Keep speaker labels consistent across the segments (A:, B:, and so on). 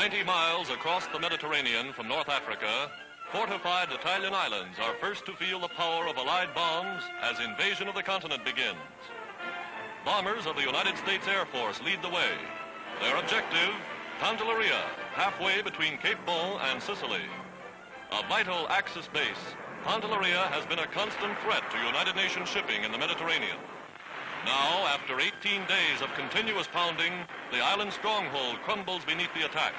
A: 90 miles across the Mediterranean from North Africa, fortified Italian islands are first to feel the power of Allied bombs as invasion of the continent begins. Bombers of the United States Air Force lead the way. Their objective, Pantelleria, halfway between Cape Bon and Sicily. A vital Axis base, Pantelleria has been a constant threat to United Nations shipping in the Mediterranean. Now, after 18 days of continuous pounding, the island stronghold crumbles beneath the attack.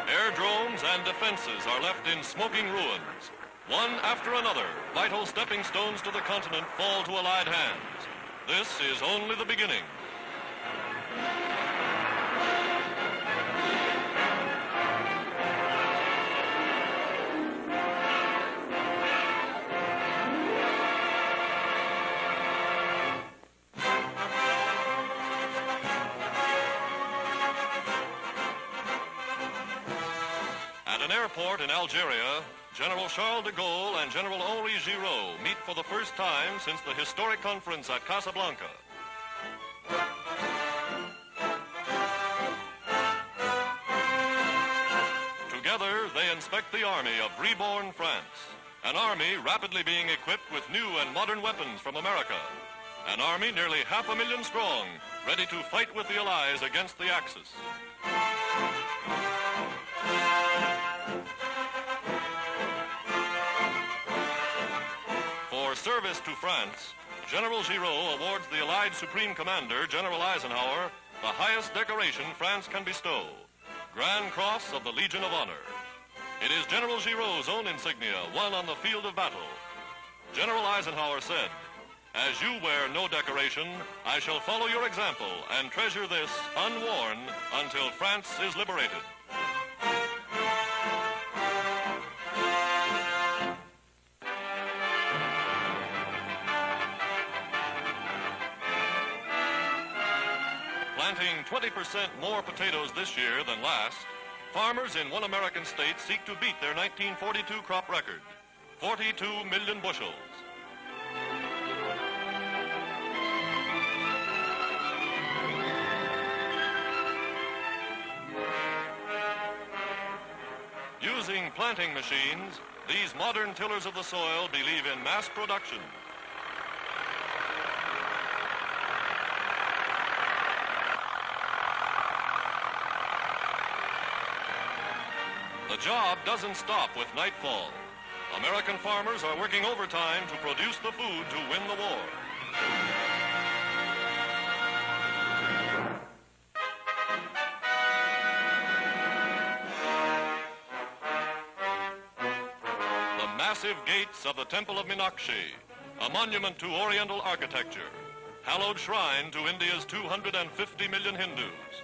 A: Aerodromes and defenses are left in smoking ruins. One after another, vital stepping stones to the continent fall to Allied hands. This is only the beginning. At an airport in Algeria, General Charles de Gaulle and General Henri Giraud meet for the first time since the historic conference at Casablanca. Together, they inspect the army of reborn France, an army rapidly being equipped with new and modern weapons from America, an army nearly 500,000 strong, ready to fight with the Allies against the Axis. For service to France, General Giraud awards the Allied Supreme Commander, General Eisenhower, the highest decoration France can bestow, Grand Cross of the Legion of Honor. It is General Giraud's own insignia, won on the field of battle. General Eisenhower said, "As you wear no decoration, I shall follow your example and treasure this unworn until France is liberated." Planting 20% more potatoes this year than last, farmers in one American state seek to beat their 1942 crop record, 42 million bushels. Using planting machines, these modern tillers of the soil believe in mass production. The job doesn't stop with nightfall. American farmers are working overtime to produce the food to win the war. The massive gates of the Temple of Meenakshi, a monument to Oriental architecture, hallowed shrine to India's 250 million Hindus.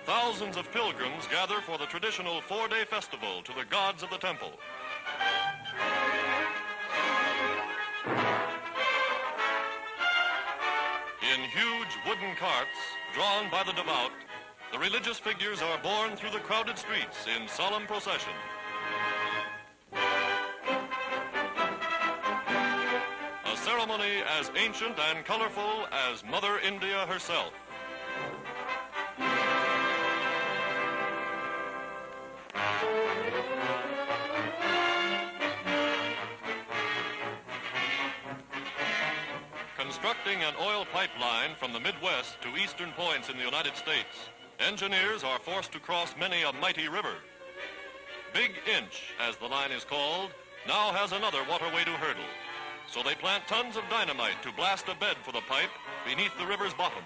A: Thousands of pilgrims gather for the traditional four-day festival to the gods of the temple. In huge wooden carts, drawn by the devout, the religious figures are borne through the crowded streets in solemn procession. A ceremony as ancient and colorful as Mother India herself. Constructing an oil pipeline from the Midwest to eastern points in the United States, engineers are forced to cross many a mighty river. Big Inch, as the line is called, now has another waterway to hurdle. So they plant tons of dynamite to blast a bed for the pipe beneath the river's bottom.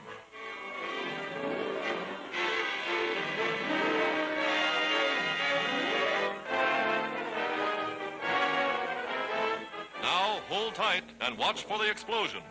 A: Now hold tight and watch for the explosion.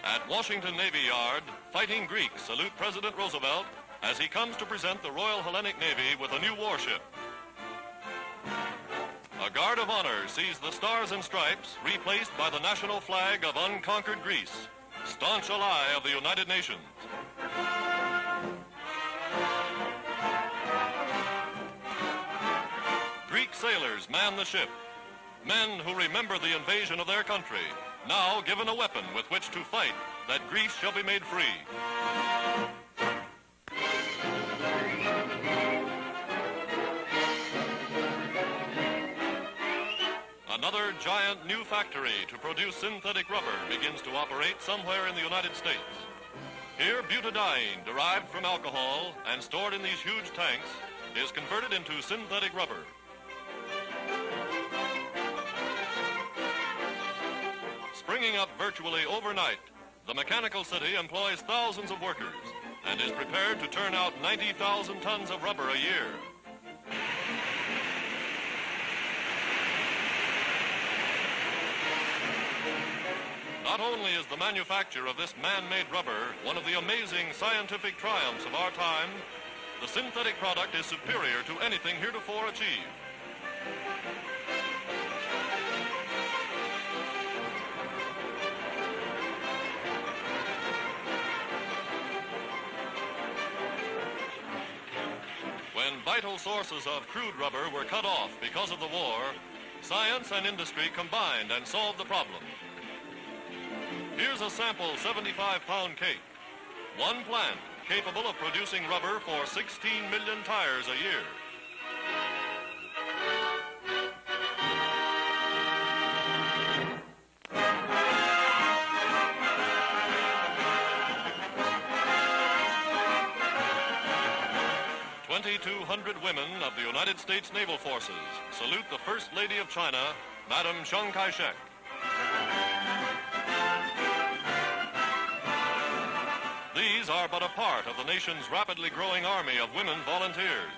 A: At Washington Navy Yard, fighting Greeks salute President Roosevelt as he comes to present the Royal Hellenic Navy with a new warship. A guard of honor sees the Stars and Stripes replaced by the national flag of unconquered Greece, staunch ally of the United Nations. Greek sailors man the ship, men who remember the invasion of their country, now given a weapon with which to fight that Greece shall be made free. Another giant new factory to produce synthetic rubber begins to operate somewhere in the United States. Here, butadiene, derived from alcohol and stored in these huge tanks, is converted into synthetic rubber. Springing up virtually overnight, the mechanical city employs thousands of workers and is prepared to turn out 90,000 tons of rubber a year. Not only is the manufacture of this man-made rubber one of the amazing scientific triumphs of our time, the synthetic product is superior to anything heretofore achieved. When vital sources of crude rubber were cut off because of the war, science and industry combined and solved the problem. Here's a sample 75-pound cake. One plant capable of producing rubber for 16 million tires a year. .200 women of the United States Naval Forces salute the First Lady of China, Madam Chiang Kai-shek. These are but a part of the nation's rapidly growing army of women volunteers.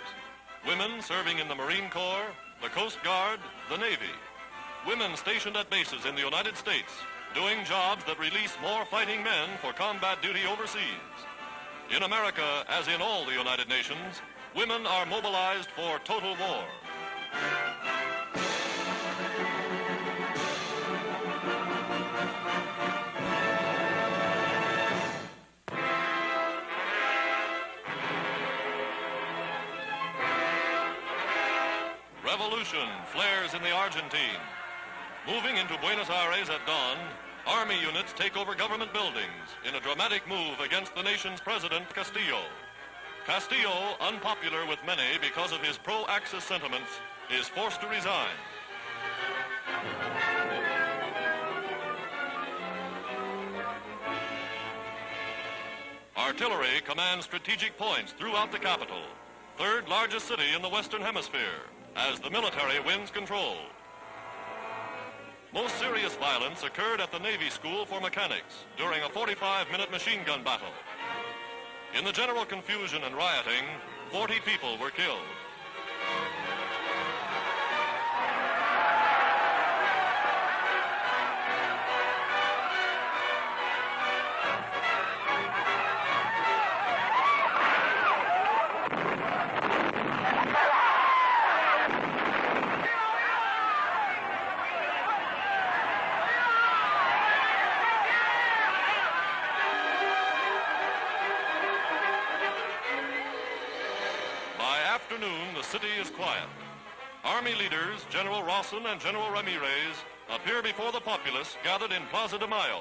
A: Women serving in the Marine Corps, the Coast Guard, the Navy. Women stationed at bases in the United States, doing jobs that release more fighting men for combat duty overseas. In America, as in all the United Nations, women are mobilized for total war. Revolution flares in the Argentine. Moving into Buenos Aires at dawn, Army units take over government buildings in a dramatic move against the nation's president, Castillo. Castillo, unpopular with many because of his pro-Axis sentiments, is forced to resign. Artillery commands strategic points throughout the capital, third largest city in the Western Hemisphere, as the military wins control. Most serious violence occurred at the Navy School for Mechanics during a 45-minute machine gun battle. In the general confusion and rioting, 40 people were killed. The city is quiet. Army leaders, General Rawson and General Ramirez, appear before the populace gathered in Plaza de Mayo.